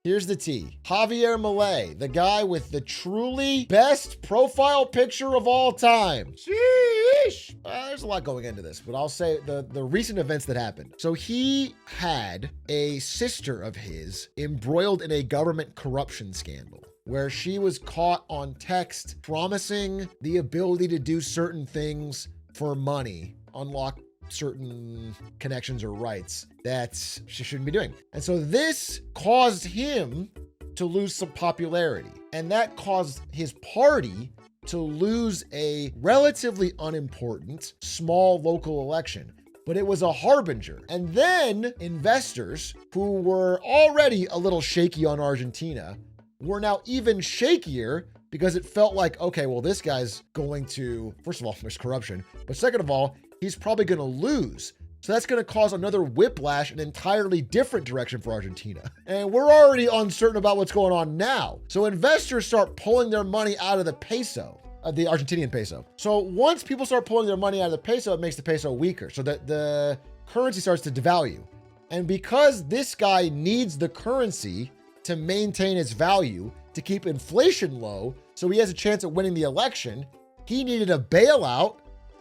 Here's the tea. Javier Mille, the guy with the truly best profile picture of all time. Sheesh. There's a lot going into this, but I'll say the recent events that happened. So he had a sister of his embroiled in a government corruption scandal, where she was caught on text promising the ability to do certain things for money, unlock certain connections or rights that she shouldn't be doing. And so this caused him to lose some popularity. And that caused his party to lose a relatively unimportant small local election. But it was a harbinger. And then investors who were already a little shaky on Argentina were now even shakier because it felt like, okay, well, this guy's going to, first of all, there's corruption, but second of all, he's probably going to lose. So that's going to cause another whiplash in an entirely different direction for Argentina. And we're already uncertain about what's going on now. So investors start pulling their money out of the peso, the Argentinian peso. So once people start pulling their money out of the peso, it makes the peso weaker. So that the currency starts to devalue. And because this guy needs the currency to maintain its value, to keep inflation low, so he has a chance at winning the election, he needed a bailout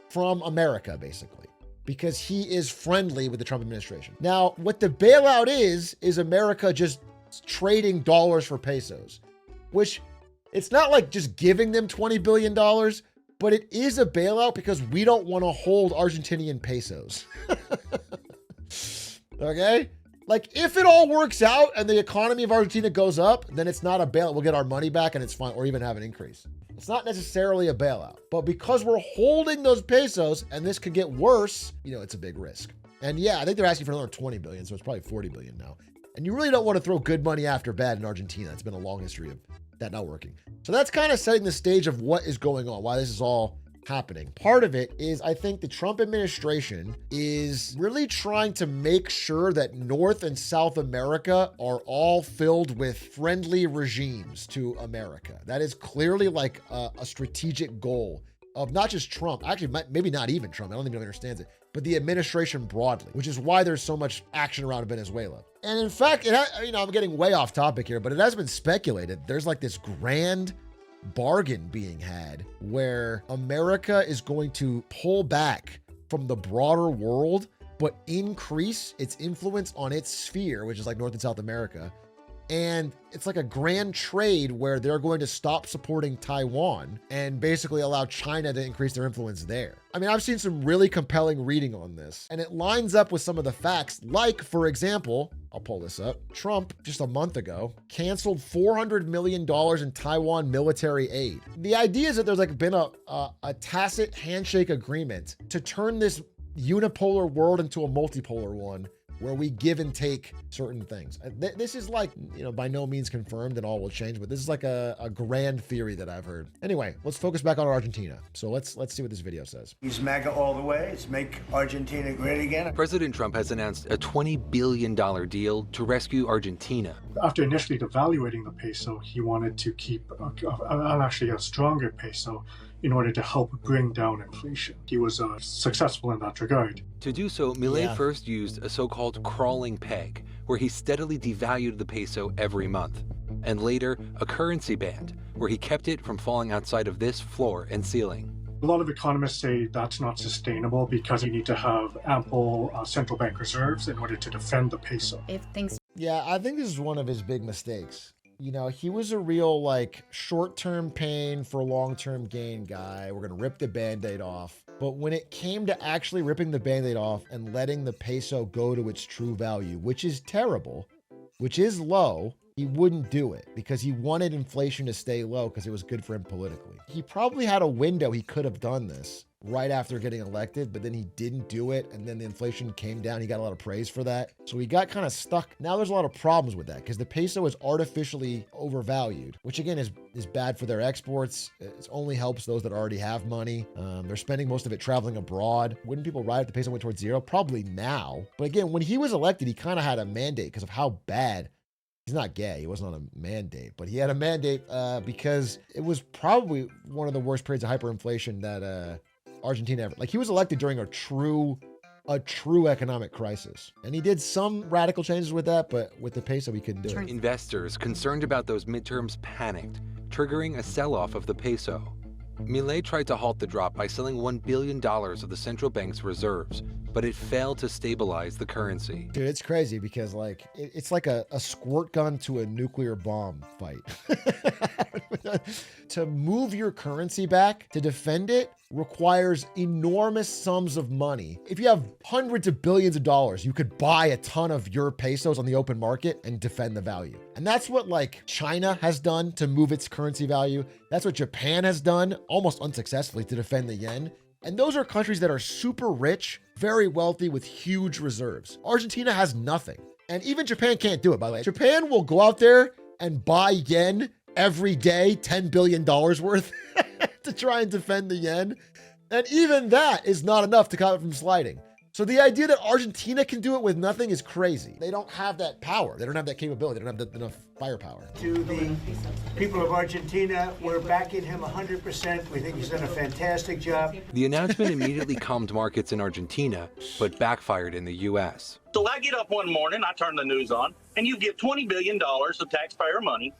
from America, basically, because he is friendly with the Trump administration. Now, what the bailout is America just trading dollars for pesos, which it's not like just giving them $20 billion, but it is a bailout because we don't want to hold Argentinian pesos. Okay? Like, if it all works out and the economy of Argentina goes up, then it's not a bailout. We'll get our money back and it's fine, or even have an increase. It's not necessarily a bailout, but because we're holding those pesos and this could get worse, it's a big risk. And yeah, I think they're asking for another 20 billion, so it's probably 40 billion now. And you really don't want to throw good money after bad in Argentina. It's been a long history of that not working. So that's kind of setting the stage of what is going on, why this is all happening. Part of it is I think the Trump administration is really trying to make sure that North and South America are all filled with friendly regimes to America. That is clearly like a strategic goal of not just Trump, actually maybe not even Trump, I don't even know if he understands it, but the administration broadly, which is why there's so much action around Venezuela. And in fact, I'm getting way off topic here, but it has been speculated there's like this grand bargain being had where America is going to pull back from the broader world, but increase its influence on its sphere, which is like North and South America. And it's like a grand trade where they're going to stop supporting Taiwan and basically allow China to increase their influence there. I mean, I've seen some really compelling reading on this, and it lines up with some of the facts. Like, for example, I'll pull this up. Trump, just a month ago, canceled $400 million in Taiwan military aid. The idea is that there's like been a tacit handshake agreement to turn this unipolar world into a multipolar one, where we give and take certain things. This is like, by no means confirmed and all will change, but this is like a grand theory that I've heard. Anyway, let's focus back on Argentina. So let's see what this video says. He's MAGA all the way. It's make Argentina great again. President Trump has announced a $20 billion deal to rescue Argentina. After initially devaluating the peso, he wanted to keep actually a stronger peso in order to help bring down inflation. He was successful in that regard. To do so, Mille first used a so-called crawling peg, where he steadily devalued the peso every month, and later a currency band, where he kept it from falling outside of this floor and ceiling. A lot of economists say that's not sustainable because you need to have ample central bank reserves in order to defend the peso. Yeah, I think this is one of his big mistakes. He was a real like short-term pain for long-term gain guy. We're going to rip the Band-Aid off. But when it came to actually ripping the Band-Aid off and letting the peso go to its true value, which is terrible, which is low, he wouldn't do it because he wanted inflation to stay low because it was good for him politically. He probably had a window he could have done this right after getting elected, but then he didn't do it. And then the inflation came down. He got a lot of praise for that. So he got kind of stuck. Now there's a lot of problems with that because the peso is artificially overvalued, which again is bad for their exports. It only helps those that already have money. They're spending most of it traveling abroad. Wouldn't people ride if the peso went towards zero? Probably now. But again, when he was elected, he kind of had a mandate because of how bad. He's not gay. He wasn't on a mandate, but he had a mandate because it was probably one of the worst periods of hyperinflation that Argentina ever. Like, he was elected during a true a true economic crisis. And he did some radical changes with that, but with the peso, he couldn't do it. Investors concerned about those midterms panicked, triggering a sell-off of the peso. Mille tried to halt the drop by selling $1 billion of the central bank's reserves, but it failed to stabilize the currency. Dude, it's crazy because it's like a squirt gun to a nuclear bomb fight. To move your currency back, to defend it, requires enormous sums of money. If you have hundreds of billions of dollars, you could buy a ton of your pesos on the open market and defend the value. And that's what China has done to move its currency value. That's what Japan has done, almost unsuccessfully, to defend the yen. And those are countries that are super rich, very wealthy, with huge reserves. Argentina has nothing. And even Japan can't do it, by the way. Japan will go out there and buy yen every day, $10 billion worth, to try and defend the yen. And even that is not enough to stop it from sliding. So the idea that Argentina can do it with nothing is crazy. They don't have that power. They don't have that capability. They don't have enough firepower. To the people of Argentina, we're backing him 100%. We think he's done a fantastic job. The announcement immediately calmed markets in Argentina, but backfired in the U.S. So I get up one morning, I turn the news on, and you give $20 billion of taxpayer money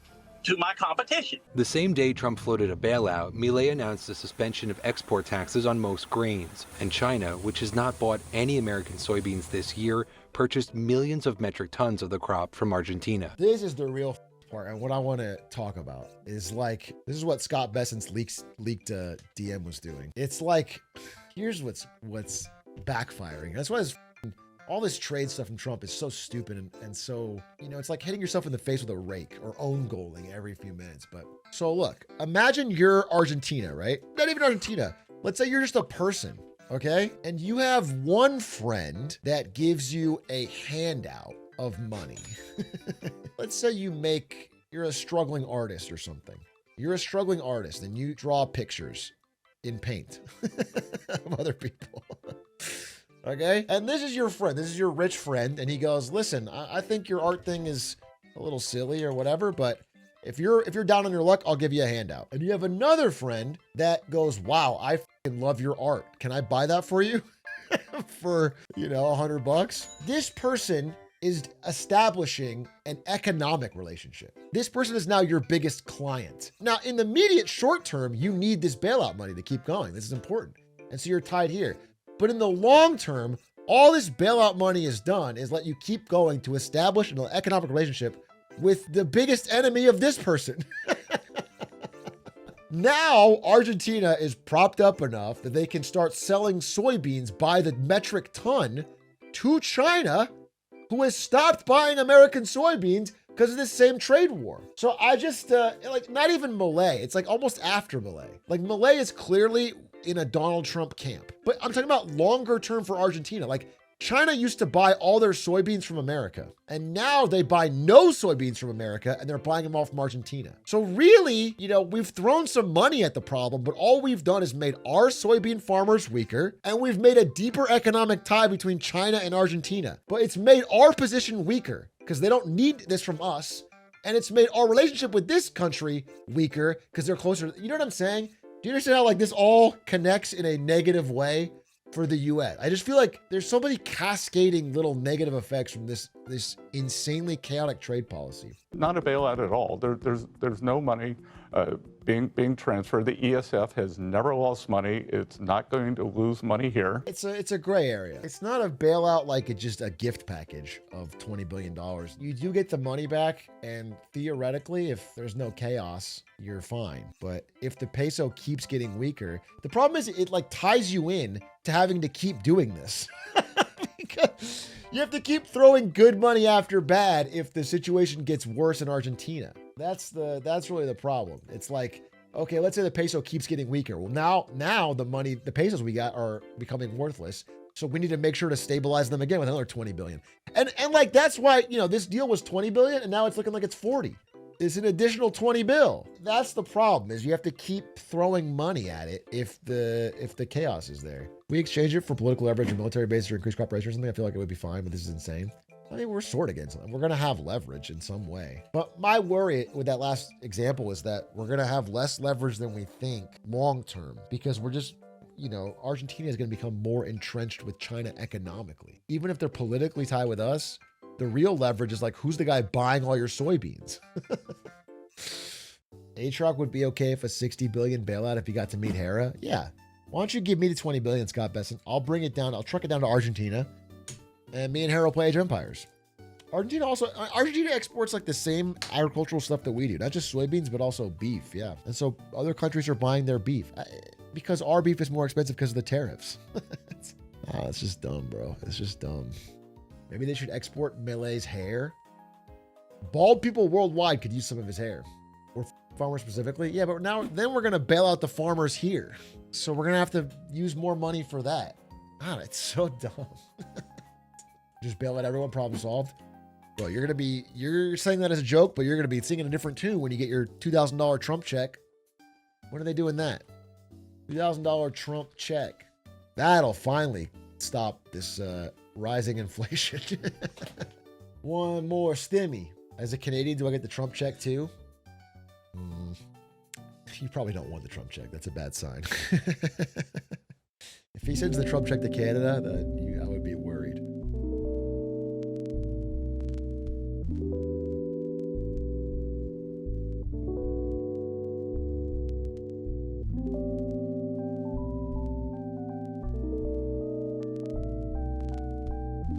to my competition. The same day Trump floated a bailout, Mille announced a suspension of export taxes on most grains. And China, which has not bought any American soybeans this year, purchased millions of metric tons of the crop from Argentina. This is the real part, and what I want to talk about is this is what Scott Bessent's leaked DM was doing. It's here's what's backfiring. That's why all this trade stuff from Trump is so stupid and so, it's like hitting yourself in the face with a rake or own goaling every few minutes. But so look, imagine you're Argentina, right? Not even Argentina. Let's say you're just a person, okay? And you have one friend that gives you a handout of money. Let's say you're a struggling artist or something. You're a struggling artist and you draw pictures in paint of other people. Okay? And this is your friend. This is your rich friend. And he goes, listen, I think your art thing is a little silly or whatever, but if you're down on your luck, I'll give you a handout. And you have another friend that goes, wow, I fucking love your art. Can I buy that for you? For, $100? This person is establishing an economic relationship. This person is now your biggest client. Now, in the immediate short term, you need this bailout money to keep going. This is important. And so you're tied here. But in the long term, all this bailout money has done is let you keep going to establish an economic relationship with the biggest enemy of this person. Now, Argentina is propped up enough that they can start selling soybeans by the metric ton to China, who has stopped buying American soybeans because of this same trade war. So I just, not even Mille, it's almost after Mille. Mille is clearly in a Donald Trump camp. But I'm talking about longer term for Argentina. China used to buy all their soybeans from America, and now they buy no soybeans from America, and they're buying them all from Argentina. So really, we've thrown some money at the problem, but all we've done is made our soybean farmers weaker, and we've made a deeper economic tie between China and Argentina. But it's made our position weaker because they don't need this from us, and it's made our relationship with this country weaker because they're closer. You know what I'm saying? Do you understand how this all connects in a negative way for the US? I just feel like there's so many cascading little negative effects from this insanely chaotic trade policy. Not a bailout at all. There's no money being transferred. The ESF has never lost money. It's not going to lose money here. It's a gray area. It's not a bailout like it's just a gift package of $20 billion. You do get the money back, and theoretically, if there's no chaos, you're fine. But if the peso keeps getting weaker, the problem is it ties you in to having to keep doing this. Because you have to keep throwing good money after bad if the situation gets worse in Argentina. That's really the problem. It's okay, let's say the peso keeps getting weaker. Well, now the pesos we got are becoming worthless. So we need to make sure to stabilize them again with another 20 billion. And that's why, this deal was 20 billion and now it's looking like it's 40. It's an additional 20 bill. That's the problem, is you have to keep throwing money at it if the chaos is there. We exchange it for political leverage or military bases or increased cooperation or something. I feel like it would be fine, but this is insane. I mean, we're sort against something. We're going to have leverage in some way. But my worry with that last example is that we're going to have less leverage than we think long term, because we're just you know, Argentina is going to become more entrenched with China economically. Even if they're politically tied with us, the real leverage is like, who's the guy buying all your soybeans? A-Truck would be okay if a 60 billion bailout if you got to meet Hera. Yeah. Why don't you give me the 20 billion, Scott Besson? I'll bring it down. I'll truck it down to Argentina. And me and Hera will play Age of Empires. Argentina exports like the same agricultural stuff that we do. Not just soybeans, but also beef. Yeah. And so other countries are buying their beef. Because our beef is more expensive because of the tariffs. It's just dumb, bro. It's just dumb. Maybe they should export Mille's hair. Bald people worldwide could use some of his hair. Or farmers specifically. Yeah, but then we're going to bail out the farmers here. So we're going to have to use more money for that. God, it's so dumb. Just bail out everyone, problem solved. Bro, you're saying that as a joke, but you're going to be singing a different tune when you get your $2,000 Trump check. When are they doing that? $2,000 Trump check. That'll finally stop this rising inflation. One more stimmy. As a Canadian, do I get the Trump check too? You probably don't want the Trump check. That's a bad sign. If he sends the Trump check to Canada, then you